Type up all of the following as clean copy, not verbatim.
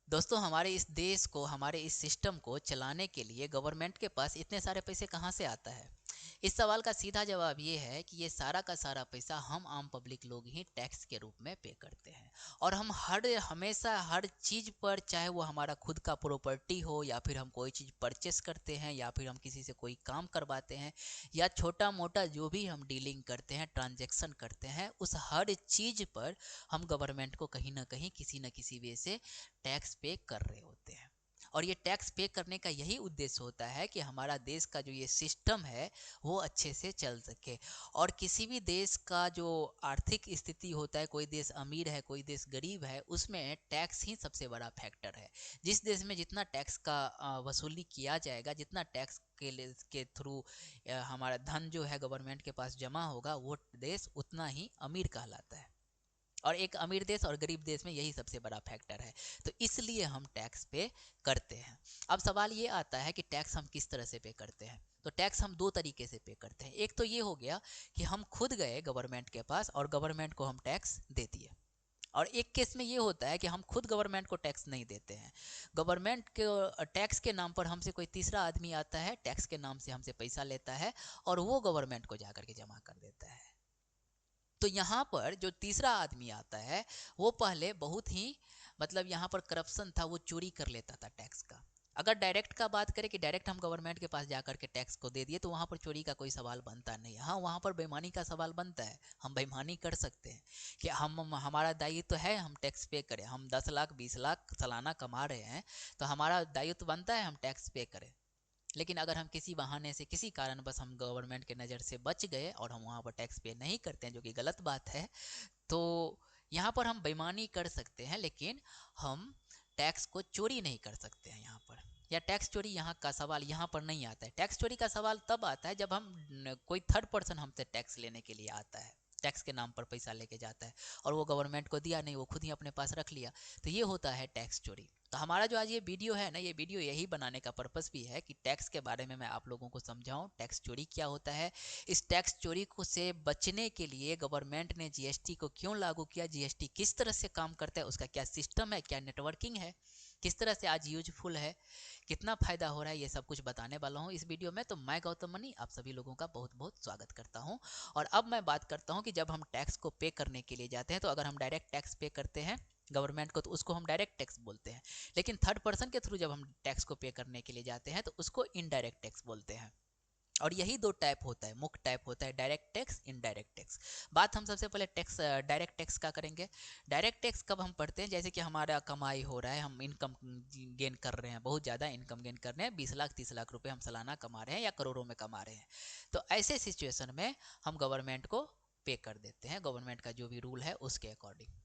दोस्तों, हमारे इस देश को, हमारे इस सिस्टम को चलाने के लिए गवर्नमेंट के पास इतने सारे पैसे कहाँ से आता है? इस सवाल का सीधा जवाब ये है कि ये सारा का सारा पैसा हम आम पब्लिक लोग ही टैक्स के रूप में पे करते हैं। और हम हमेशा हर चीज़ पर, चाहे वो हमारा खुद का प्रॉपर्टी हो, या फिर हम कोई चीज़ परचेस करते हैं, या फिर हम किसी से कोई काम करवाते हैं, या छोटा मोटा जो भी हम डीलिंग करते हैं, ट्रांजैक्शन करते हैं, उस हर चीज़ पर हम गवर्नमेंट को कहीं ना कहीं किसी न किसी वे से टैक्स पे कर रहे होते हैं। और ये टैक्स पे करने का यही उद्देश्य होता है कि हमारा देश का जो ये सिस्टम है वो अच्छे से चल सके। और किसी भी देश का जो आर्थिक स्थिति होता है, कोई देश अमीर है, कोई देश गरीब है, उसमें टैक्स ही सबसे बड़ा फैक्टर है। जिस देश में जितना टैक्स का वसूली किया जाएगा, जितना टैक्स के थ्रू हमारा धन जो है गवर्नमेंट के पास जमा होगा, वो देश उतना ही अमीर कहलाता है। और एक अमीर देश और गरीब देश में यही सबसे बड़ा फैक्टर है। तो इसलिए हम टैक्स पे करते हैं। अब सवाल ये आता है कि टैक्स हम किस तरह से पे करते हैं। तो टैक्स हम दो तरीके से पे करते हैं। एक तो ये हो गया कि हम खुद गए गवर्नमेंट के पास और गवर्नमेंट को हम टैक्स दे दिए। और एक केस में ये होता है कि हम खुद गवर्नमेंट को टैक्स नहीं देते हैं। गवर्नमेंट के टैक्स के नाम पर हमसे कोई तीसरा आदमी आता है, टैक्स के नाम से हमसे पैसा लेता है, और वो गवर्नमेंट को जाकर के जमा कर देता है। तो यहाँ पर जो तीसरा आदमी आता है, वो पहले बहुत ही, मतलब यहाँ पर करप्शन था, वो चोरी कर लेता था टैक्स का। अगर डायरेक्ट का बात करें कि डायरेक्ट हम गवर्नमेंट के पास जाकर के टैक्स को दे दिए, तो वहाँ पर चोरी का कोई सवाल बनता नहीं है। हाँ, वहाँ पर बेईमानी का सवाल बनता है। हम बेईमानी कर सकते हैं कि हमारा दायित्व तो है हम टैक्स पे करें। हम 10 लाख 20 लाख सालाना कमा रहे हैं, तो हमारा दायित्व बनता है हम टैक्स पे करें। लेकिन अगर हम किसी बहाने से, किसी कारणवश हम गवर्नमेंट के नज़र से बच गए और हम वहाँ पर टैक्स पे नहीं करते हैं, जो कि गलत बात है, तो यहाँ पर हम बेईमानी कर सकते हैं, लेकिन हम टैक्स को चोरी नहीं कर सकते हैं यहाँ पर। या टैक्स चोरी यहाँ का सवाल यहाँ पर नहीं आता है। टैक्स चोरी का सवाल तब आता है जब हम कोई थर्ड पर्सन हमसे टैक्स लेने के लिए आता है, टैक्स के नाम पर पैसा लेके जाता है, और वो गवर्नमेंट को दिया नहीं, वो खुद ही अपने पास रख लिया, तो ये होता है टैक्स चोरी। तो हमारा जो आज ये वीडियो है ना, ये वीडियो यही बनाने का पर्पस भी है कि टैक्स के बारे में मैं आप लोगों को समझाऊं, टैक्स चोरी क्या होता है। इस टैक्स चोरी को से बचने के लिए गवर्नमेंट ने जीएसटी को क्यों लागू किया, जीएसटी किस तरह से काम करता है, उसका क्या सिस्टम है, क्या नेटवर्किंग है, किस तरह से आज यूजफुल है, कितना फायदा हो रहा है, ये सब कुछ बताने वाला हूँ इस वीडियो में। तो मैं गौतम मनी आप सभी लोगों का बहुत बहुत स्वागत करता हूँ। और अब मैं बात करता हूँ कि जब हम टैक्स को पे करने के लिए जाते हैं, तो अगर हम डायरेक्ट टैक्स पे करते हैं गवर्नमेंट को, तो उसको हम डायरेक्ट टैक्स बोलते हैं। लेकिन थर्ड पर्सन के थ्रू जब हम टैक्स को पे करने के लिए जाते हैं, तो उसको इनडायरेक्ट टैक्स बोलते हैं। और यही दो टाइप होता है, मुख्य टाइप होता है, डायरेक्ट टैक्स, इनडायरेक्ट टैक्स। बात हम सबसे पहले टैक्स, डायरेक्ट टैक्स का करेंगे। डायरेक्ट टैक्स कब हम पढ़ते हैं, जैसे कि हमारा कमाई हो रहा है, हम इनकम गेन कर रहे हैं, बहुत ज़्यादा इनकम गेन कर रहे हैं, 20 लाख 30 लाख रुपए हम सालाना कमा रहे हैं या करोड़ों में कमा रहे हैं। तो ऐसे सिचुएशन में हम गवर्नमेंट को पे कर देते हैं, गवर्नमेंट का जो भी रूल है उसके अकॉर्डिंग।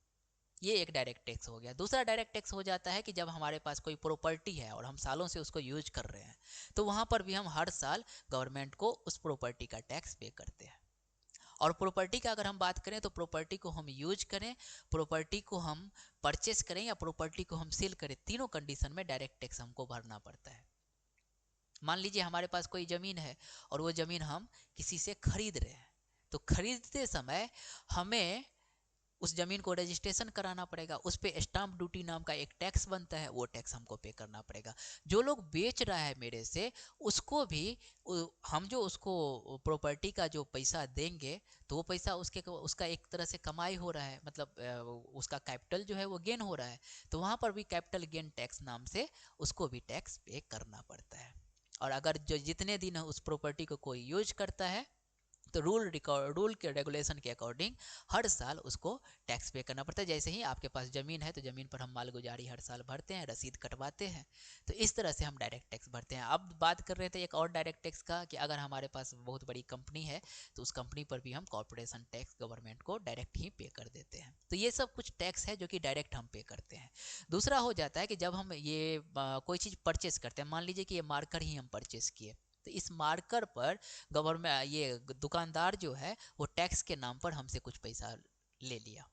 ये एक डायरेक्ट टैक्स हो गया। दूसरा डायरेक्ट टैक्स हो जाता है कि जब हमारे पास कोई प्रॉपर्टी है और हम सालों से उसको यूज कर रहे हैं, तो वहाँ पर भी हम हर साल गवर्नमेंट को उस प्रॉपर्टी का टैक्स पे करते हैं। और प्रॉपर्टी का अगर हम बात करें, तो प्रॉपर्टी को हम यूज करें, प्रॉपर्टी को हम परचेस करें, या प्रॉपर्टी को हम सेल करें, तीनों कंडीशन में डायरेक्ट टैक्स हमको भरना पड़ता है। मान लीजिए हमारे पास कोई ज़मीन है और वो ज़मीन हम किसी से खरीद रहे हैं, तो खरीदते समय हमें उस जमीन को रजिस्ट्रेशन कराना पड़ेगा, उस पे स्टाम्प ड्यूटी नाम का एक टैक्स बनता है, वो टैक्स हमको पे करना पड़ेगा। जो लोग बेच रहा है मेरे से, उसको भी हम जो उसको प्रॉपर्टी का जो पैसा देंगे, तो वो पैसा उसका एक तरह से कमाई हो रहा है, मतलब उसका कैपिटल जो है वो गेन हो रहा है। तो वहाँ पर भी कैपिटल गेन टैक्स नाम से उसको भी टैक्स पे करना पड़ता है। और अगर जो जितने दिन उस प्रॉपर्टी को कोई यूज करता है, तो रूल के रेगुलेशन के अकॉर्डिंग हर साल उसको टैक्स पे करना पड़ता है। जैसे ही आपके पास ज़मीन है, तो ज़मीन पर हम मालगुजारी हर साल भरते हैं, रसीद कटवाते हैं। तो इस तरह से हम डायरेक्ट टैक्स भरते हैं। अब बात कर रहे थे एक और डायरेक्ट टैक्स का, कि अगर हमारे पास बहुत बड़ी कंपनी है, तो उस कंपनी पर भी हम कॉर्पोरेशन टैक्स गवर्नमेंट को डायरेक्ट ही पे कर देते हैं। तो ये सब कुछ टैक्स है जो कि डायरेक्ट हम पे करते हैं। दूसरा हो जाता है कि जब हम ये कोई चीज़ परचेस करते हैं, मान लीजिए कि ये मार्कर ही हम परचेस किए, तो इस मार्कर पर गवर्नमेंट, ये दुकानदार जो है, वो टैक्स के नाम पर हमसे कुछ पैसा ले लिया,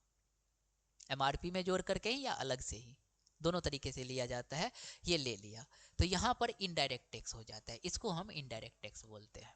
एमआरपी में जोड़ करके ही या अलग से ही, दोनों तरीके से लिया जाता है, ये ले लिया। तो यहाँ पर इनडायरेक्ट टैक्स हो जाता है, इसको हम इनडायरेक्ट टैक्स बोलते हैं।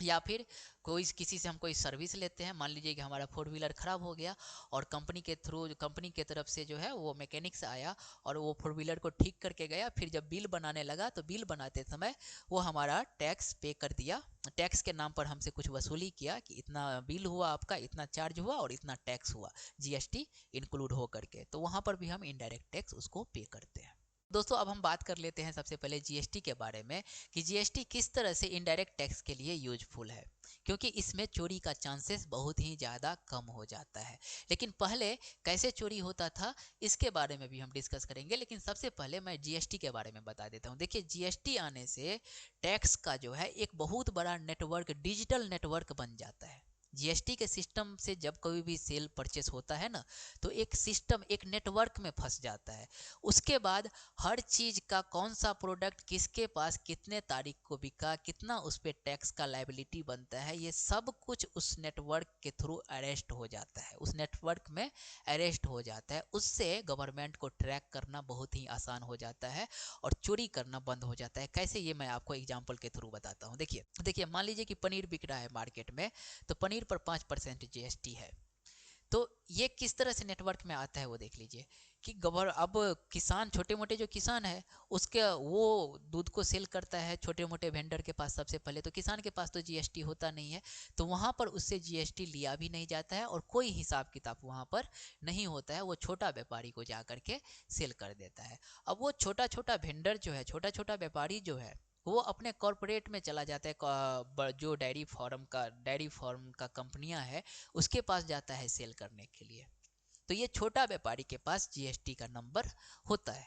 या फिर कोई किसी से हम कोई सर्विस लेते हैं, मान लीजिए कि हमारा फोर व्हीलर ख़राब हो गया और कंपनी के थ्रू, कंपनी के तरफ से जो है वो मैकेनिक्स आया और वो फोर व्हीलर को ठीक करके गया। फिर जब बिल बनाने लगा तो बिल बनाते समय वो हमारा टैक्स पे कर दिया, टैक्स के नाम पर हमसे कुछ वसूली किया कि इतना बिल हुआ आपका, इतना चार्ज हुआ और इतना टैक्स हुआ, जीएसटी इंक्लूड हो करके, तो वहाँ पर भी हम इनडायरेक्ट टैक्स उसको पे करते हैं। दोस्तों अब हम बात कर लेते हैं सबसे पहले जीएसटी के बारे में कि जीएसटी किस तरह से इनडायरेक्ट टैक्स के लिए यूजफुल है, क्योंकि इसमें चोरी का चांसेस बहुत ही ज़्यादा कम हो जाता है। लेकिन पहले कैसे चोरी होता था इसके बारे में भी हम डिस्कस करेंगे, लेकिन सबसे पहले मैं जीएसटी के बारे में बता देता हूँ। देखिए जीएसटी आने से टैक्स का जो है एक बहुत बड़ा नेटवर्क, डिजिटल नेटवर्क बन जाता है। जीएसटी के सिस्टम से जब कोई भी सेल परचेस होता है ना, तो एक सिस्टम, एक नेटवर्क में फंस जाता है। उसके बाद हर चीज़ का कौन सा प्रोडक्ट किसके पास कितने तारीख को बिका, कितना उस पर टैक्स का लायबिलिटी बनता है, ये सब कुछ उस नेटवर्क के थ्रू अरेस्ट हो जाता है, उस नेटवर्क में अरेस्ट हो जाता है। उससे गवर्नमेंट को ट्रैक करना बहुत ही आसान हो जाता है और चोरी करना बंद हो जाता है। कैसे, ये मैं आपको एग्जाम्पल के थ्रू बताता हूँ। देखिए देखिए मान लीजिए कि पनीर बिक रहा है मार्केट में, तो पनीर पर 5% जीएसटी है। तो ये किस तरह से नेटवर्क में आता है वो देख लीजिए कि अब किसान, छोटे मोटे जो किसान है उसके, वो दूध को सेल करता है छोटे मोटे वेंडर के पास। सबसे पहले तो किसान के पास तो जीएसटी होता नहीं है, तो वहाँ पर उससे जीएसटी लिया भी नहीं जाता है और कोई हिसाब किताब वहाँ पर नहीं होता है। वो छोटा व्यापारी को जा करके सेल कर देता है। अब वो छोटा छोटा वेंडर जो है, छोटा छोटा व्यापारी जो है, वो अपने कॉरपोरेट में चला जाता है, जो डेयरी फार्म का कंपनियां है उसके पास जाता है सेल करने के लिए। तो ये छोटा व्यापारी के पास जीएसटी का नंबर होता है।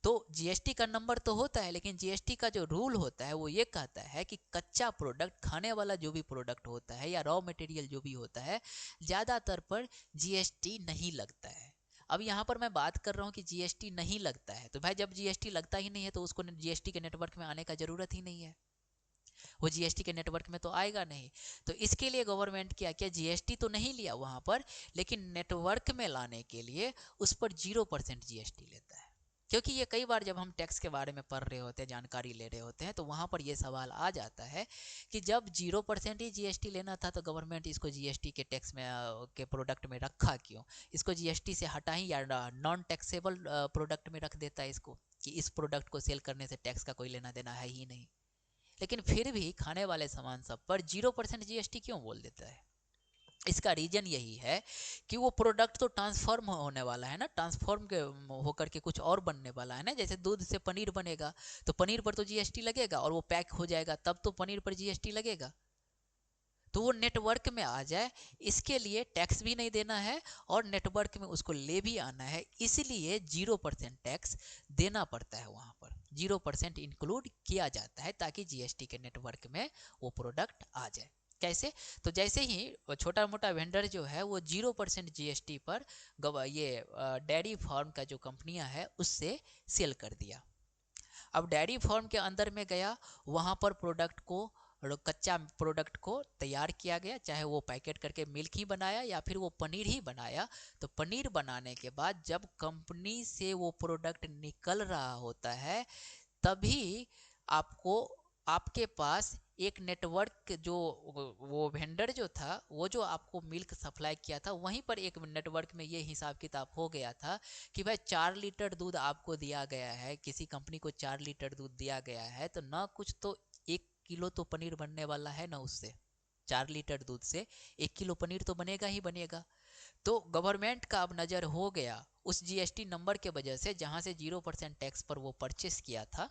तो जीएसटी का नंबर तो होता है, लेकिन जीएसटी का जो रूल होता है वो ये कहता है कि कच्चा प्रोडक्ट, खाने वाला जो भी प्रोडक्ट होता है या रॉ मटेरियल जो भी होता है, ज़्यादातर पर जीएसटी नहीं लगता है। अब यहाँ पर मैं बात कर रहा हूँ कि जीएसटी नहीं लगता है, तो भाई जब जीएसटी लगता ही नहीं है तो उसको जीएसटी के नेटवर्क में आने का जरूरत ही नहीं है, वो जीएसटी के नेटवर्क में तो आएगा नहीं। तो इसके लिए गवर्नमेंट क्या किया, जीएसटी तो नहीं लिया वहाँ पर, लेकिन नेटवर्क में लाने के लिए उस पर 0% जीएसटी लेता है। क्योंकि ये कई बार जब हम टैक्स के बारे में पढ़ रहे होते हैं, जानकारी ले रहे होते हैं, तो वहाँ पर ये सवाल आ जाता है कि जब 0% ही जीएसटी लेना था तो गवर्नमेंट इसको जीएसटी के टैक्स में के प्रोडक्ट में रखा क्यों, इसको जीएसटी से हटा ही या नॉन टैक्सेबल प्रोडक्ट में रख देता है इसको, कि इस प्रोडक्ट को सेल करने से टैक्स का कोई लेना देना है ही नहीं। लेकिन फिर भी खाने वाले सामान सब पर 0% जीएसटी क्यों बोल देता है? इसका रीजन यही है कि वो प्रोडक्ट तो ट्रांसफॉर्म होने वाला है ना, ट्रांसफॉर्म के होकर के कुछ और बनने वाला है ना। जैसे दूध से पनीर बनेगा तो पनीर पर तो जीएसटी लगेगा, और वो पैक हो जाएगा तब तो पनीर पर जीएसटी लगेगा। तो वो नेटवर्क में आ जाए, इसके लिए टैक्स भी नहीं देना है और नेटवर्क में उसको ले भी आना है, इसलिए 0% टैक्स देना पड़ता है। वहाँ पर 0% इंक्लूड किया जाता है ताकि जीएसटी के नेटवर्क में वो प्रोडक्ट आ जाए। कैसे? तो जैसे ही छोटा मोटा वेंडर जो है वो 0% जीएसटी पर ये डेयरी फार्म का जो कंपनियां है उससे सेल कर दिया। अब डेयरी फार्म के अंदर में गया, वहाँ पर प्रोडक्ट को, कच्चा प्रोडक्ट को तैयार किया गया, चाहे वो पैकेट करके मिल्क ही बनाया या फिर वो पनीर ही बनाया। तो पनीर बनाने के बाद जब कंपनी से वो प्रोडक्ट निकल रहा होता है, तभी आपको, आपके पास एक नेटवर्क, जो वो वेंडर जो था, वो जो आपको मिल्क सप्लाई किया था, वहीं पर एक नेटवर्क में ये हिसाब किताब हो गया था कि भाई 4 लीटर दूध आपको दिया गया है, किसी कंपनी को 4 लीटर दूध दिया गया है, तो ना कुछ तो 1 किलो तो पनीर बनने वाला है ना उससे। 4 लीटर दूध से 1 किलो पनीर तो बनेगा ही बनेगा। तो गवर्नमेंट का अब नज़र हो गया उस जीएसटी नंबर के वजह से, जहाँ से 0% टैक्स पर वो परचेस किया था,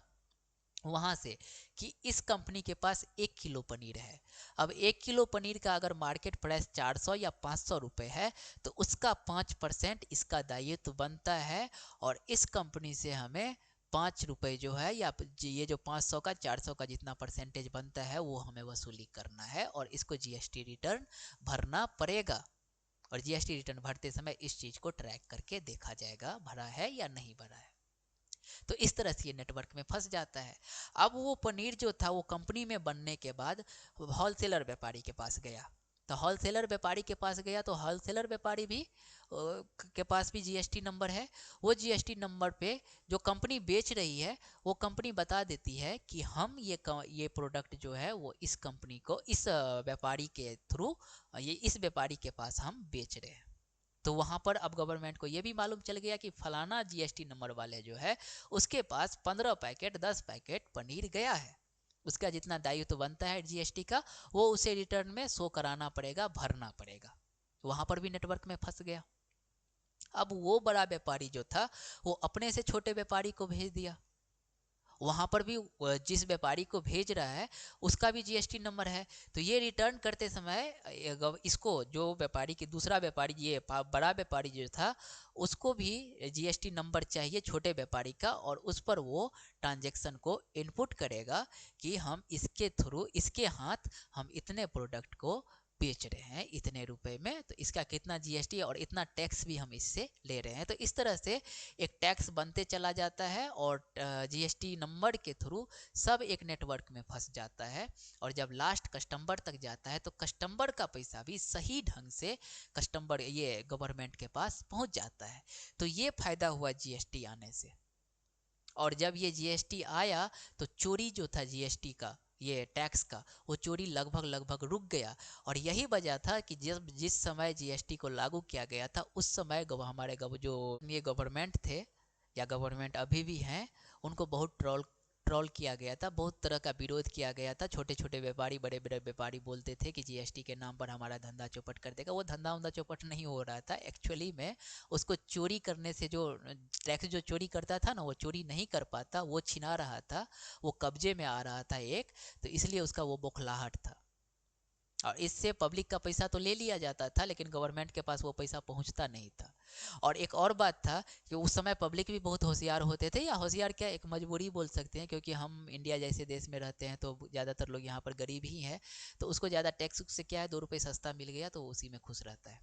वहाँ से, कि इस कंपनी के पास 1 किलो पनीर है। अब 1 किलो पनीर का अगर मार्केट प्राइस 400 या 500 रुपये है, तो उसका 5% इसका दायित्व बनता है, और इस कंपनी से हमें 5 रुपये जो है, या ये जो 500 का 400 का जितना परसेंटेज बनता है वो हमें वसूली करना है, और इसको जीएसटी रिटर्न भरना पड़ेगा। और जीएसटी रिटर्न भरते समय इस चीज़ को ट्रैक करके देखा जाएगा भरा है या नहीं भरा है। तो इस तरह से ये नेटवर्क में फंस जाता है। अब वो पनीर जो था वो कंपनी में बनने के बाद होलसेलर व्यापारी के पास गया, तो होलसेलर व्यापारी के पास गया तो होलसेलर व्यापारी भी के पास भी जीएसटी नंबर है। वो जीएसटी नंबर पे जो कंपनी बेच रही है वो कंपनी बता देती है कि हम ये प्रोडक्ट जो है वो इस कंपनी को इस व्यापारी के थ्रू ये इस व्यापारी के पास हम बेच रहे हैं। तो वहां पर अब गवर्नमेंट को ये भी मालूम चल गया कि फलाना जीएसटी नंबर वाले जो है उसके पास 15 पैकेट 10 पैकेट पनीर गया है। उसका जितना दायित्व तो बनता है जीएसटी का वो उसे रिटर्न में शो कराना पड़ेगा, भरना पड़ेगा। वहां पर भी नेटवर्क में फंस गया। अब वो बड़ा व्यापारी जो था वो अपने से छोटे व्यापारी को भेज दिया। वहां पर भी जिस व्यापारी को भेज रहा है उसका भी जीएसटी नंबर है। तो ये रिटर्न करते समय इसको जो व्यापारी की दूसरा व्यापारी ये बड़ा व्यापारी जो था उसको भी जीएसटी नंबर चाहिए छोटे व्यापारी का, और उस पर वो ट्रांजैक्शन को इनपुट करेगा कि हम इसके थ्रू इसके हाथ हम इतने प्रोडक्ट को बेच रहे हैं इतने रुपए में, तो इसका कितना जीएसटी और इतना टैक्स भी हम इससे ले रहे हैं। तो इस तरह से एक टैक्स बनते चला जाता है और जीएसटी नंबर के थ्रू सब एक नेटवर्क में फंस जाता है। और जब लास्ट कस्टमर तक जाता है तो कस्टमर का पैसा भी सही ढंग से कस्टमर ये गवर्नमेंट के पास पहुंच जाता है। तो ये फायदा हुआ जीएसटी आने से। और जब ये जीएसटी आया तो चोरी जो था जीएसटी का ये टैक्स का वो चोरी लगभग लगभग रुक गया। और यही वजह था कि जिस समय जीएसटी को लागू किया गया था उस समय हमारे जो ये गवर्नमेंट थे या गवर्नमेंट अभी भी हैं उनको बहुत ट्रोल किया गया था, बहुत तरह का विरोध किया गया था। छोटे छोटे व्यापारी बड़े बड़े व्यापारी बोलते थे कि जीएसटी के नाम पर हमारा धंधा चौपट कर देगा। वो धंधा उंधा चौपट नहीं हो रहा था एक्चुअली में। उसको चोरी करने से जो टैक्स जो चोरी करता था ना वो चोरी नहीं कर पाता, वो छिना रहा था, वो कब्जे में आ रहा था एक, तो इसलिए उसका वो बौखलाहट था। और इससे पब्लिक का पैसा तो ले लिया जाता था लेकिन गवर्नमेंट के पास वो पैसा पहुंचता नहीं था। और एक और बात था कि उस समय पब्लिक भी बहुत होशियार होते थे, या होशियार क्या एक मजबूरी बोल सकते हैं, क्योंकि हम इंडिया जैसे देश में रहते हैं तो ज़्यादातर लोग यहाँ पर गरीब ही हैं। तो उसको ज़्यादा टैक्स से क्या है 2 रुपये सस्ता मिल गया तो उसी में खुश रहता है।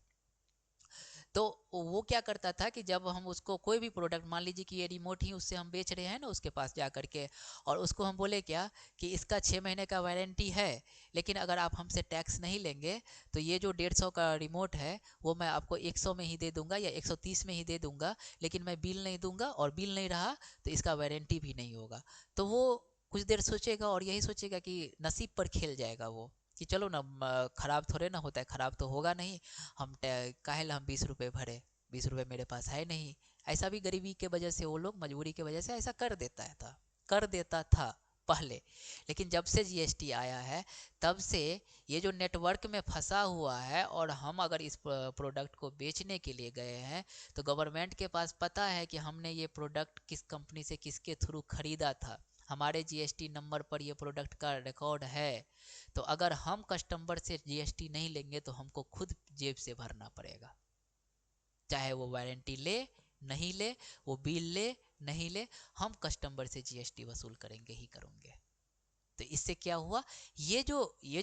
तो वो क्या करता था कि जब हम उसको कोई भी प्रोडक्ट मान लीजिए कि ये रिमोट ही उससे हम बेच रहे हैं ना उसके पास जा करके, और उसको हम बोले क्या कि इसका 6 महीने का वारंटी है लेकिन अगर आप हमसे टैक्स नहीं लेंगे तो ये जो 150 का रिमोट है वो मैं आपको 100 में ही दे दूंगा या 130 में ही दे दूंगा, लेकिन मैं बिल नहीं दूंगा, और बिल नहीं रहा तो इसका वारंटी भी नहीं होगा। तो वो कुछ देर सोचेगा और यही सोचेगा कि नसीब पर खेल जाएगा वो कि चलो ना खराब थोड़े ना होता है, खराब तो होगा नहीं, हम काहे ला हम 20 रुपये भरे, 20 रुपये मेरे पास है नहीं। ऐसा भी गरीबी के वजह से वो लोग मजबूरी की वजह से ऐसा कर देता था पहले। लेकिन जब से जीएसटी आया है तब से ये जो नेटवर्क में फंसा हुआ है, और हम अगर इस प्रोडक्ट को बेचने के लिए गए हैं तो गवर्नमेंट के पास पता है कि हमने ये प्रोडक्ट किस कंपनी से किसके थ्रू खरीदा था, हमारे जीएसटी नंबर पर ये प्रोडक्ट का रिकॉर्ड है। तो अगर हम कस्टमर से जीएसटी नहीं लेंगे तो हमको खुद जेब से भरना पड़ेगा, चाहे वो वारंटी ले नहीं ले, वो बिल ले नहीं ले, हम कस्टमर से जीएसटी वसूल करेंगे ही करेंगे। तो इससे क्या हुआ, ये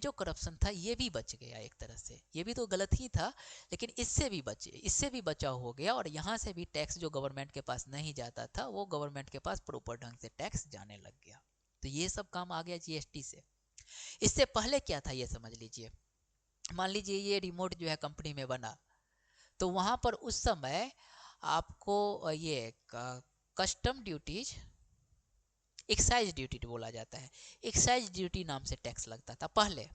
जो करप्शन था ये भी बच गया एक तरह से। ये भी तो गलत ही था लेकिन इससे भी बचाव हो गया, और यहाँ से भी टैक्स जो गवर्नमेंट के पास नहीं जाता था वो गवर्नमेंट के पास प्रॉपर ढंग से टैक्स जाने लग गया। तो ये सब काम आ गया जीएसटी से। इससे पहले क्या था ये समझ लीजिए। मान लीजिए ये रिमोट जो है कंपनी में बना, तो वहां पर उस समय आपको ये कस्टम ड्यूटीज, एक्साइज ड्यूटी बोला जाता है, एक्साइज ड्यूटी नाम से टैक्स लगता था पहले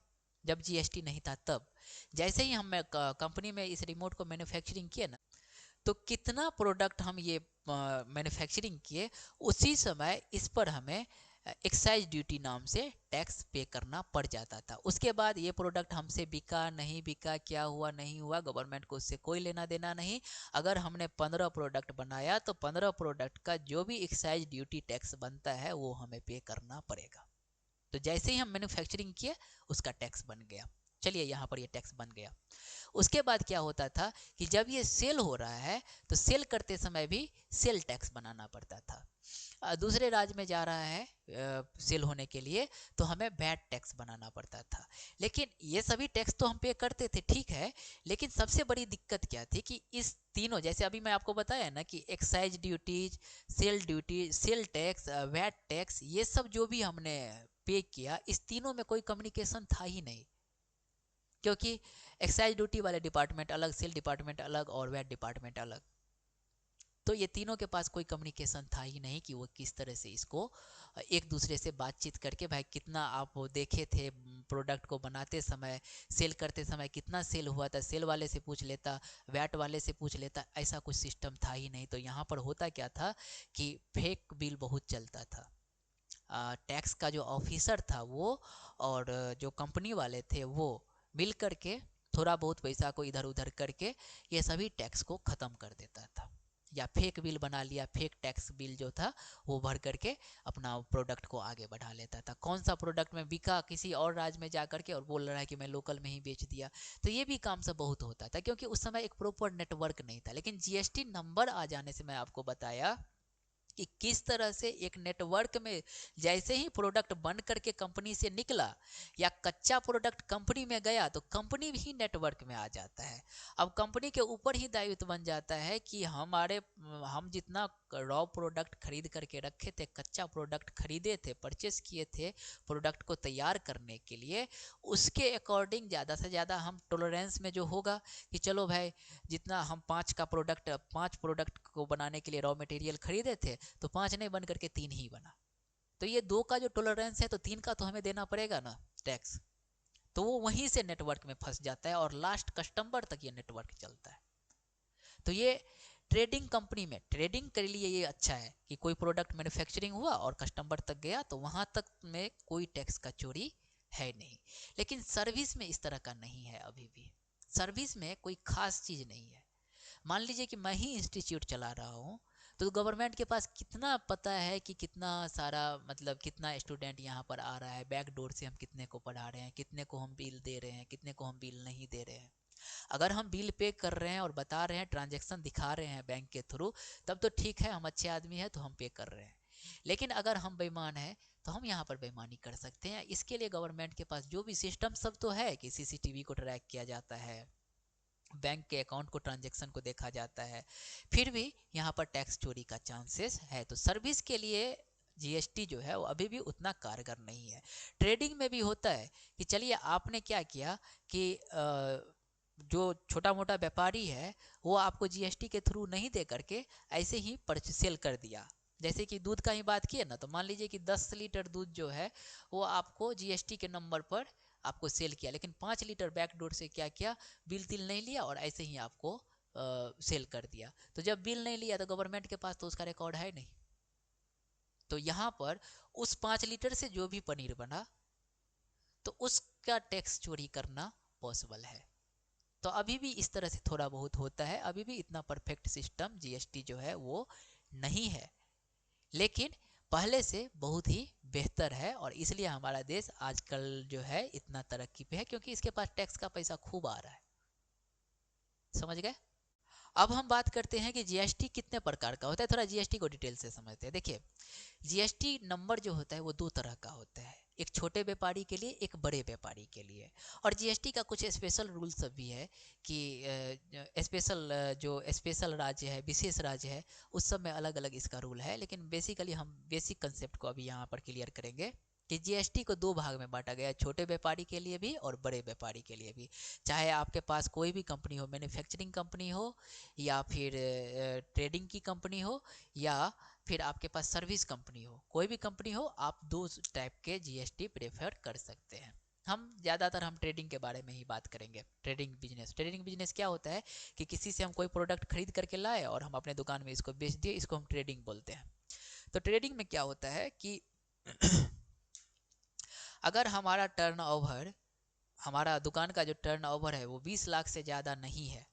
जब जीएसटी नहीं था तब। जैसे ही हम कंपनी में इस रिमोट को मैन्युफैक्चरिंग किए ना, तो कितना प्रोडक्ट हम ये मैन्युफैक्चरिंग किए उसी समय इस पर हमें एक्साइज ड्यूटी नाम से टैक्स पे करना पड़ जाता था। उसके बाद ये प्रोडक्ट हमसे बिका नहीं बिका, क्या हुआ नहीं हुआ, गवर्नमेंट को उससे कोई लेना देना नहीं। अगर हमने 15 प्रोडक्ट बनाया तो 15 प्रोडक्ट का जो भी एक्साइज ड्यूटी टैक्स बनता है वो हमें पे करना पड़ेगा। तो जैसे ही हम मैन्युफैक्चरिंग किए उसका टैक्स बन गया। चलिए यहाँ पर ये टैक्स बन गया। उसके बाद क्या होता था कि जब ये सेल हो रहा है तो सेल करते समय भी सेल टैक्स बनाना पड़ता था। दूसरे राज्य में जा रहा है सेल होने के लिए तो हमें वैट टैक्स बनाना पड़ता था। लेकिन ये सभी टैक्स तो हम पे करते थे ठीक है, लेकिन सबसे बड़ी दिक्कत क्या थी कि इस तीनों, जैसे अभी मैं आपको बताया ना कि excise duties, sale tax, VAT tax, ये सब जो भी हमने पे किया इस तीनों में कोई कम्युनिकेशन था ही नहीं। क्योंकि एक्साइज ड्यूटी वाले डिपार्टमेंट अलग, सेल डिपार्टमेंट अलग और वैट डिपार्टमेंट अलग। तो ये तीनों के पास कोई कम्युनिकेशन था ही नहीं कि वो किस तरह से इसको एक दूसरे से बातचीत करके, भाई कितना आप वो देखे थे प्रोडक्ट को बनाते समय, सेल करते समय कितना सेल हुआ था, सेल वाले से पूछ लेता, वैट वाले से पूछ लेता, ऐसा कुछ सिस्टम था ही नहीं। तो यहाँ पर होता क्या था कि फेक बिल बहुत चलता था। टैक्स का जो ऑफिसर था वो और जो कंपनी वाले थे वो मिल करके थोड़ा बहुत पैसा को इधर उधर करके ये सभी टैक्स को ख़त्म कर देता था, या फेक बिल बना लिया, फेक टैक्स बिल जो था वो भर करके अपना प्रोडक्ट को आगे बढ़ा लेता था। कौन सा प्रोडक्ट में बिका किसी और राज्य में जा करके और बोल रहा है कि मैं लोकल में ही बेच दिया। तो ये भी काम सब बहुत होता था, क्योंकि उस समय एक प्रॉपर नेटवर्क नहीं था। लेकिन जीएसटी नंबर आ जाने से मैं आपको बताया कि किस तरह से एक नेटवर्क में जैसे ही प्रोडक्ट बन करके कंपनी से निकला या कच्चा प्रोडक्ट कंपनी में गया तो कंपनी भी नेटवर्क में आ जाता है। अब कंपनी के ऊपर ही दायित्व बन जाता है कि हम जितना रॉ प्रोडक्ट खरीद करके रखे थे, कच्चा प्रोडक्ट खरीदे थे, परचेस किए थे प्रोडक्ट को तैयार करने के लिए, उसके अकॉर्डिंग ज़्यादा से ज़्यादा हम टॉलरेंस में जो होगा कि चलो भाई जितना हम 5 प्रोडक्ट को बनाने के लिए रॉ मटेरियल खरीदे थे तो 5 नहीं बन करके 3 ही बना। तो ये 2 का जो टॉलरेंस है तो 3 का तो हमें देना पड़ेगा ना टैक्स। तो वो वहीं से नेटवर्क में फंस जाता है और लास्ट कस्टमर तक ये नेटवर्क चलता है। तो ये ट्रेडिंग कंपनी में ट्रेडिंग के लिए ये अच्छा है कि कोई प्रोडक्ट मैन्युफैक्चरिंग हुआ और कस्टमर तक गया तो वहाँ तक में कोई टैक्स का चोरी है नहीं। लेकिन सर्विस में इस तरह का नहीं है। अभी भी सर्विस में कोई खास चीज़ नहीं है। मान लीजिए कि मैं ही इंस्टीट्यूट चला रहा हूँ, तो गवर्नमेंट के पास कितना पता है कि कितना सारा मतलब कितना स्टूडेंट यहाँ पर आ रहा है, बैक डोर से हम कितने को पढ़ा रहे हैं, कितने को हम बिल दे रहे हैं, कितने को हम बिल नहीं दे रहे हैं। अगर हम बिल पे कर रहे हैं और बता रहे हैं, ट्रांजैक्शन दिखा रहे हैं बैंक के थ्रू, तब तो ठीक है, हम अच्छे आदमी हैं तो हम पे कर रहे हैं। लेकिन अगर हम बेईमान हैं तो हम यहाँ पर बेईमानी कर सकते हैं। इसके लिए गवर्नमेंट के पास जो भी सिस्टम सब तो है कि सीसीटीवी को ट्रैक किया जाता है, बैंक के अकाउंट को ट्रांजैक्शन को देखा जाता है, फिर भी यहाँ पर टैक्स चोरी का चांसेस है। तो सर्विस के लिए जीएसटी जो है वो अभी भी उतना कारगर नहीं है। ट्रेडिंग में भी होता है कि चलिए आपने क्या किया कि जो छोटा मोटा व्यापारी है वो आपको जीएसटी के थ्रू नहीं दे करके ऐसे ही सेल कर दिया। जैसे कि दूध का ही बात किए ना, तो मान लीजिए कि 10 लीटर दूध जो है वो आपको जीएसटी के नंबर पर आपको सेल किया, लेकिन 5 लीटर बैकडोर से क्या किया, बिल तिल नहीं लिया और ऐसे ही आपको सेल कर दिया। तो जब बिल नहीं लिया तो गवर्नमेंट के पास तो उसका रिकॉर्ड है नहीं। तो यहाँ पर उस 5 लीटर से जो भी पनीर बना तो उसका टैक्स चोरी करना पॉसिबल है। तो अभी भी इस तरह से थोड़ा बहुत होता है, अभी भी इतना परफेक्ट सिस्टम जीएसटी जो है वो नहीं है, लेकिन पहले से बहुत ही बेहतर है। और इसलिए हमारा देश आजकल जो है इतना तरक्की पे है, क्योंकि इसके पास टैक्स का पैसा खूब आ रहा है। समझ गए? अब हम बात करते हैं कि जीएसटी कितने प्रकार का होता है, थोड़ा जीएसटी को डिटेल से समझते हैं। देखिए, जीएसटी नंबर जो होता है वो 2 तरह का होता है, एक छोटे व्यापारी के लिए, एक बड़े व्यापारी के लिए। और जीएसटी का कुछ स्पेशल रूल सब भी है कि जो स्पेशल राज्य है, विशेष राज्य है, उस सब में अलग अलग इसका रूल है। लेकिन बेसिकली हम बेसिक कंसेप्ट को अभी यहाँ पर क्लियर करेंगे कि जीएसटी को 2 भाग में बांटा गया है, छोटे व्यापारी के लिए भी और बड़े व्यापारी के लिए भी। चाहे आपके पास कोई भी कंपनी हो, मैन्युफैक्चरिंग कंपनी हो या फिर ट्रेडिंग की कंपनी हो या फिर आपके पास सर्विस कंपनी हो, कोई भी कंपनी हो, आप 2 टाइप के जीएसटी प्रेफर कर सकते हैं। हम ज़्यादातर हम ट्रेडिंग के बारे में ही बात करेंगे। ट्रेडिंग बिजनेस क्या होता है कि किसी से हम कोई प्रोडक्ट खरीद करके लाए और हम अपने दुकान में इसको बेच दिए, इसको हम ट्रेडिंग बोलते हैं। तो ट्रेडिंग में क्या होता है कि अगर हमारा दुकान का जो टर्न ओवर है वो 20 लाख से ज़्यादा नहीं है,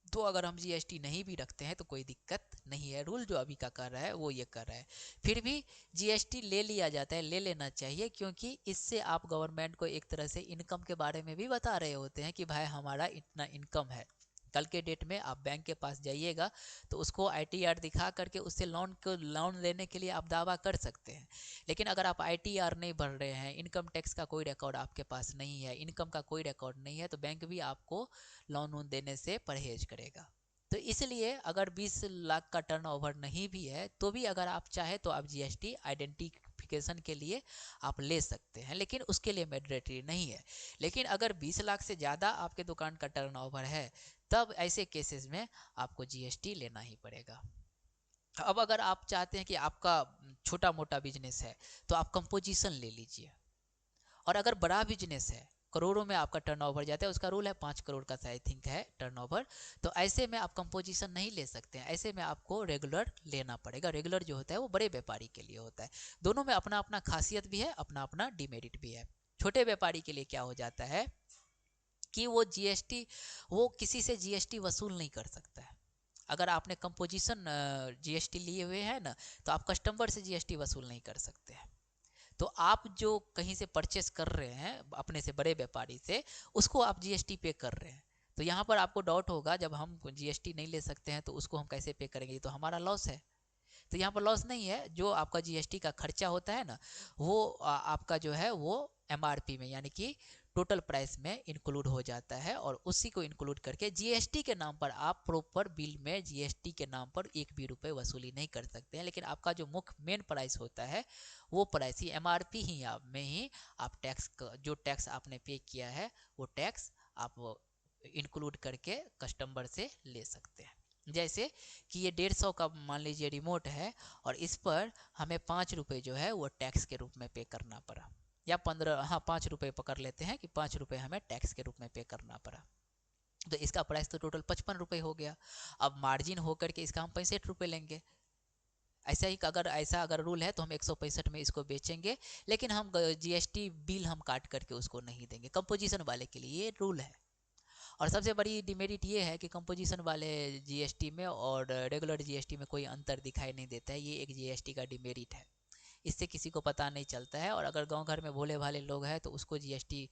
तो अगर हम जीएसटी नहीं भी रखते हैं तो कोई दिक्कत नहीं है। रूल जो अभी का कर रहा है वो ये कर रहा है। फिर भी जीएसटी ले लिया जाता है, ले लेना चाहिए, क्योंकि इससे आप गवर्नमेंट को एक तरह से इनकम के बारे में भी बता रहे होते हैं कि भाई हमारा इतना इनकम है। कल के डेट में आप बैंक के पास जाइएगा तो उसको आईटीआर दिखा करके उससे लोन लेने के लिए आप दावा कर सकते हैं। लेकिन अगर आप आईटीआर नहीं भर रहे हैं, इनकम टैक्स का कोई रिकॉर्ड आपके पास नहीं है, इनकम का कोई रिकॉर्ड नहीं है, तो बैंक भी आपको लोन वोन देने से परहेज करेगा। तो इसलिए अगर 20 लाख का टर्नओवर नहीं भी है तो भी अगर आप चाहे तो आप जीएसटी आइडेंटिफिकेशन वेरिफिकेशन के लिए आप ले सकते हैं, लेकिन उसके लिए मैंडेटरी नहीं है। लेकिन अगर 20 लाख से ज़्यादा आपके दुकान का टर्नओवर है, तब ऐसे केसेस में आपको जीएसटी लेना ही पड़ेगा। अब अगर आप चाहते हैं कि आपका छोटा मोटा बिजनेस है, तो आप कंपोजिशन ले लीजिए। और अगर बड़ा बिजनेस है, करोड़ों में आपका टर्नओवर जाता है, उसका रूल है 5 करोड़ का आई थिंक है टर्नओवर, तो ऐसे में आप कंपोजिशन नहीं ले सकते हैं। ऐसे में आपको रेगुलर लेना पड़ेगा। रेगुलर जो होता है वो बड़े व्यापारी के लिए होता है। दोनों में अपना अपना खासियत भी है, अपना अपना डिमेरिट भी है। छोटे व्यापारी के लिए क्या हो जाता है कि वो जीएसटी, वो किसी से जीएसटी वसूल नहीं कर सकता है। अगर आपने कंपोजिशन जीएसटी लिए हुए हैं ना, तो आप कस्टमर से जीएसटी वसूल नहीं कर सकते हैं। तो आप जो कहीं से परचेस कर रहे हैं अपने से बड़े व्यापारी से, उसको आप जीएसटी पे कर रहे हैं। तो यहाँ पर आपको डाउट होगा, जब हम जीएसटी नहीं ले सकते हैं तो उसको हम कैसे पे करेंगे, तो हमारा लॉस है। तो यहाँ पर लॉस नहीं है। जो आपका जीएसटी का खर्चा होता है ना, वो आपका जो है वो एमआरपी में यानी कि टोटल प्राइस में इंक्लूड हो जाता है, और उसी को इंक्लूड करके जीएसटी के नाम पर आप प्रॉपर बिल में जीएसटी के नाम पर एक भी रुपए वसूली नहीं कर सकते हैं। लेकिन आपका जो मुख्य मेन प्राइस होता है, वो प्राइस ही एमआरपी ही आप में ही आप टैक्स, जो टैक्स आपने पे किया है वो टैक्स आप इंक्लूड करके कस्टमर से ले सकते हैं। जैसे कि ये 150 का मान लीजिए रिमोट है, और इस पर हमें 5 रुपये जो है वो टैक्स के रूप में पे करना पड़ा, या 15, हाँ 5 रुपये पकड़ लेते हैं कि 5 रुपये हमें टैक्स के रूप में पे करना पड़ा। तो इसका प्राइस तो टोटल 55 रुपये हो गया। अब मार्जिन होकर के इसका हम 65 रुपये लेंगे। ऐसा अगर रूल है तो हम 165 में इसको बेचेंगे, लेकिन हम जीएसटी बिल हम काट करके उसको नहीं देंगे। कंपोजिशन वाले के लिए ये रूल है। और सबसे बड़ी डिमेरिट ये है कि कंपोजिशन वाले जीएसटी में और रेगुलर जीएसटी में कोई अंतर दिखाई नहीं देता है। ये एक जीएसटी का डिमेरिट है, इससे किसी को पता नहीं चलता है। और अगर गांव घर में भोले भाले लोग हैं तो उसको जीएसटी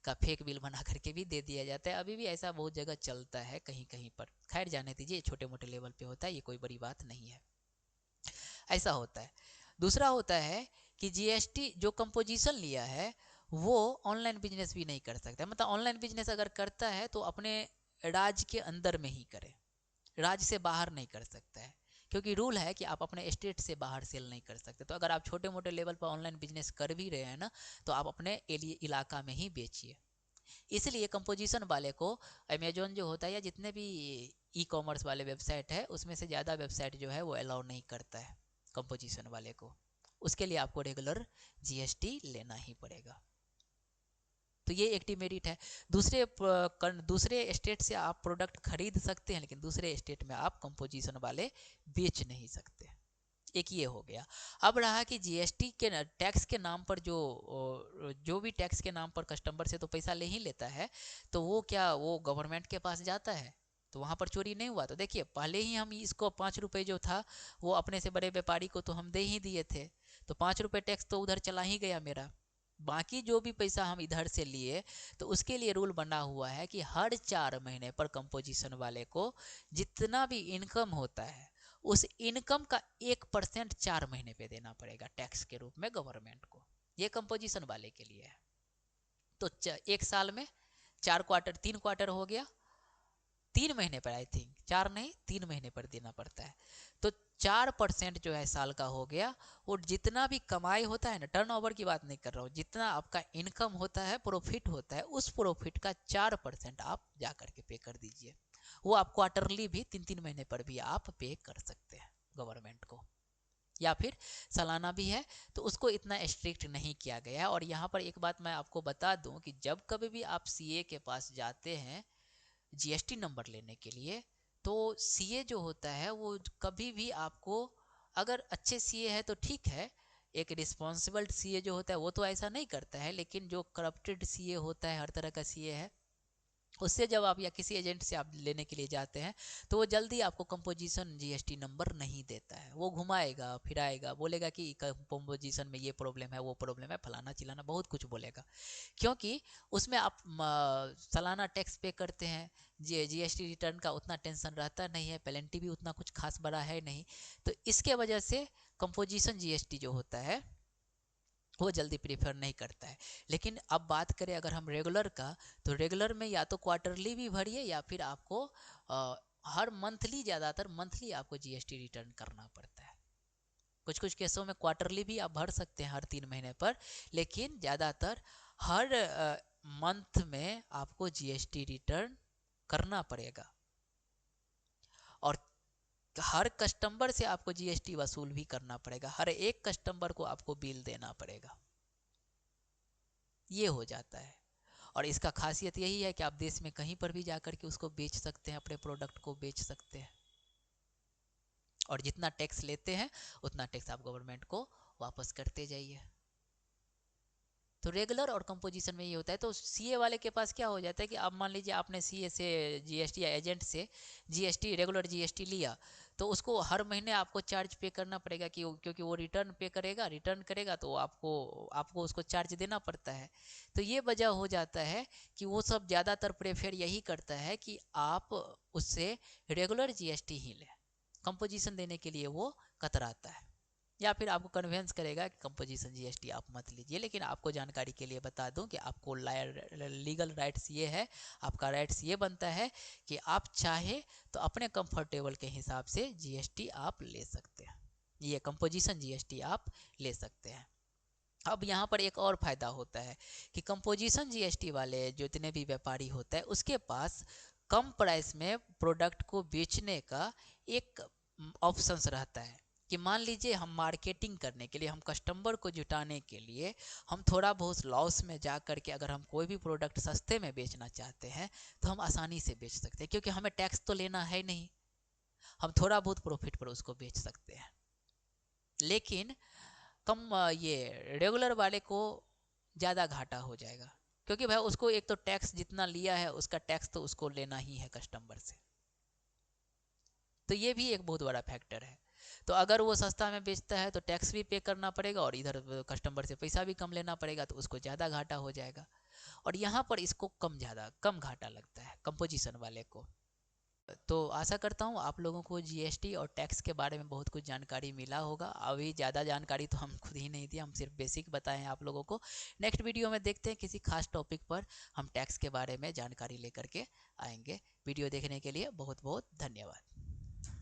का फेक बिल बना करके भी दे दिया जाता है। अभी भी ऐसा बहुत जगह चलता है कहीं कहीं पर। खैर जाने दीजिए, छोटे मोटे लेवल पे होता है, ये कोई बड़ी बात नहीं है। ऐसा होता है। दूसरा होता है कि जीएसटी जो कंपोजिशन लिया है वो ऑनलाइन बिजनेस भी नहीं कर सकता। मतलब ऑनलाइन बिजनेस अगर करता है तो अपने राज्य के अंदर में ही करे, राज्य से बाहर नहीं कर सकता है, क्योंकि रूल है कि आप अपने स्टेट से बाहर सेल नहीं कर सकते। तो अगर आप छोटे मोटे लेवल पर ऑनलाइन बिजनेस कर भी रहे हैं ना, तो आप अपने इलाका में ही बेचिए। इसलिए कंपोजिशन वाले को अमेजोन जो होता है या जितने भी ई कॉमर्स वाले वेबसाइट है, उसमें से ज़्यादा वेबसाइट जो है वो अलाउ नहीं करता है कंपोजिशन वाले को। उसके लिए आपको रेगुलर जीएसटी लेना ही पड़ेगा। तो ये एक डिमेरिट है। दूसरे स्टेट से आप प्रोडक्ट खरीद सकते हैं, लेकिन दूसरे स्टेट में आप कंपोजिशन वाले बेच नहीं सकते। एक ये हो गया। अब रहा कि जीएसटी के टैक्स के नाम पर जो भी टैक्स के नाम पर कस्टमर से तो पैसा ले ही लेता है, तो वो क्या वो गवर्नमेंट के पास जाता है, तो वहाँ पर चोरी नहीं हुआ। तो देखिए, पहले ही हम इसको 5 रुपये जो था वो अपने से बड़े व्यापारी को तो हम दे ही दिए थे, तो 5 रुपये टैक्स तो उधर चला ही गया मेरा। बाकी जो भी पैसा हम इधर से लिए, तो उसके लिए रूल बना हुआ है कि हर 4 महीने पर कंपोजिशन वाले को जितना भी इनकम होता है, उस इनकम का 1% 4 महीने पे देना पड़ेगा टैक्स के रूप में गवर्नमेंट को। ये कंपोजिशन वाले के लिए है। तो एक साल में 4 क्वार्टर, 3 क्वार्टर हो गया, 3 महीने पर, आई थिंक 4 नहीं 3 महीने पर देना पड़ता है। तो 4% जो है साल का हो गया। और जितना भी कमाई होता है ना, टर्नओवर की बात नहीं कर रहा हूँ, जितना आपका इनकम होता है, प्रॉफिट होता है, उस प्रॉफिट का 4% आप जा करके पे कर दीजिए। वो आप क्वार्टरली भी 3-3 महीने पर भी आप पे कर सकते हैं गवर्नमेंट को, या फिर सालाना भी है, तो उसको इतना स्ट्रिक्ट नहीं किया गया है। और यहाँ पर एक बात मैं आपको बता दूं कि जब कभी भी आप सीए के पास जाते हैं जीएसटी नंबर लेने के लिए, तो सीए जो होता है वो कभी भी आपको, अगर अच्छे सीए है तो ठीक है, एक रिस्पॉन्सिबल सीए जो होता है वो तो ऐसा नहीं करता है, लेकिन जो करप्टेड सीए होता है, हर तरह का सीए है, उससे जब आप या किसी एजेंट से आप लेने के लिए जाते हैं, तो वो जल्दी आपको कंपोजिशन जीएसटी नंबर नहीं देता है। वो घुमाएगा फिराएगा, बोलेगा कि कंपोजिशन में ये प्रॉब्लम है, वो प्रॉब्लम है, फलाना चिलाना बहुत कुछ बोलेगा। क्योंकि उसमें आप सालाना टैक्स पे करते हैं, जीएसटी रिटर्न का उतना टेंशन रहता नहीं है, पेनल्टी भी उतना कुछ खास बड़ा है नहीं। तो इसके वजह से कंपोजिशन जीएसटी जो होता है वो जल्दी प्रीफर नहीं करता है। लेकिन अब बात करें अगर हम रेगुलर का, तो रेगुलर में या तो क्वार्टरली भी भरिए, या फिर आपको हर मंथली, ज़्यादातर मंथली आपको जीएसटी रिटर्न करना पड़ता है। कुछ कुछ केसों में क्वार्टरली भी आप भर सकते हैं, हर 3 महीने पर, लेकिन ज़्यादातर हर मंथ में आपको जीएसटी रिटर्न करना पड़ेगा। और हर कस्टमर से आपको जीएसटी वसूल भी करना पड़ेगा, हर एक कस्टमर को आपको बिल देना पड़ेगा। ये हो जाता है। और इसका खासियत यही है कि आप देश में कहीं पर भी जाकर के उसको बेच सकते हैं, अपने प्रोडक्ट को बेच सकते हैं, और जितना टैक्स लेते हैं उतना टैक्स आप गवर्नमेंट को वापस करते जाइए। तो रेगुलर और कंपोजिशन में ये होता है। तो सीए वाले के पास क्या हो जाता है कि आप मान लीजिए आपने सीए से जीएसटी या एजेंट से जीएसटी, रेगुलर जीएसटी लिया, तो उसको हर महीने आपको चार्ज पे करना पड़ेगा, कि क्योंकि वो रिटर्न पे करेगा, रिटर्न करेगा तो आपको उसको चार्ज देना पड़ता है। तो ये वजह हो जाता है कि वो सब ज़्यादातर प्रेफर यही करता है कि आप उससे रेगुलर जीएसटी ही लें, कंपोजिशन देने के लिए वो कतराता है, या फिर आपको कन्वेंस करेगा कि कंपोजिशन जीएसटी आप मत लीजिए। लेकिन आपको जानकारी के लिए बता दूं कि आपको लीगल राइट्स ये है, आपका राइट्स ये बनता है कि आप चाहे तो अपने कंफर्टेबल के हिसाब से जीएसटी आप ले सकते हैं, ये कंपोजिशन जीएसटी आप ले सकते हैं। अब यहाँ पर एक और फायदा होता है कि कंपोजिशन जीएसटी वाले जो इतने भी व्यापारी होता है, उसके पास कम प्राइस में प्रोडक्ट को बेचने का एक ऑप्शंस रहता है। कि मान लीजिए हम मार्केटिंग करने के लिए, हम कस्टमर को जुटाने के लिए, हम थोड़ा बहुत लॉस में जा करके अगर हम कोई भी प्रोडक्ट सस्ते में बेचना चाहते हैं तो हम आसानी से बेच सकते हैं, क्योंकि हमें टैक्स तो लेना है नहीं, हम थोड़ा बहुत प्रॉफिट पर उसको बेच सकते हैं। लेकिन ये रेगुलर वाले को ज़्यादा घाटा हो जाएगा, क्योंकि भाई उसको एक तो टैक्स जितना लिया है उसका टैक्स तो उसको लेना ही है कस्टमर से। तो ये भी एक बहुत बड़ा फैक्टर है। तो अगर वो सस्ता में बेचता है तो टैक्स भी पे करना पड़ेगा, और इधर कस्टमर से पैसा भी कम लेना पड़ेगा, तो उसको ज़्यादा घाटा हो जाएगा। और यहाँ पर इसको कम घाटा लगता है कंपोजिशन वाले को। तो आशा करता हूँ आप लोगों को जीएसटी और टैक्स के बारे में बहुत कुछ जानकारी मिला होगा। अभी ज़्यादा जानकारी तो हम खुद ही नहीं दी, हम सिर्फ बेसिक बताए हैं आप लोगों को। नेक्स्ट वीडियो में देखते हैं किसी खास टॉपिक पर हम टैक्स के बारे में जानकारी लेकर के आएंगे। वीडियो देखने के लिए बहुत बहुत धन्यवाद।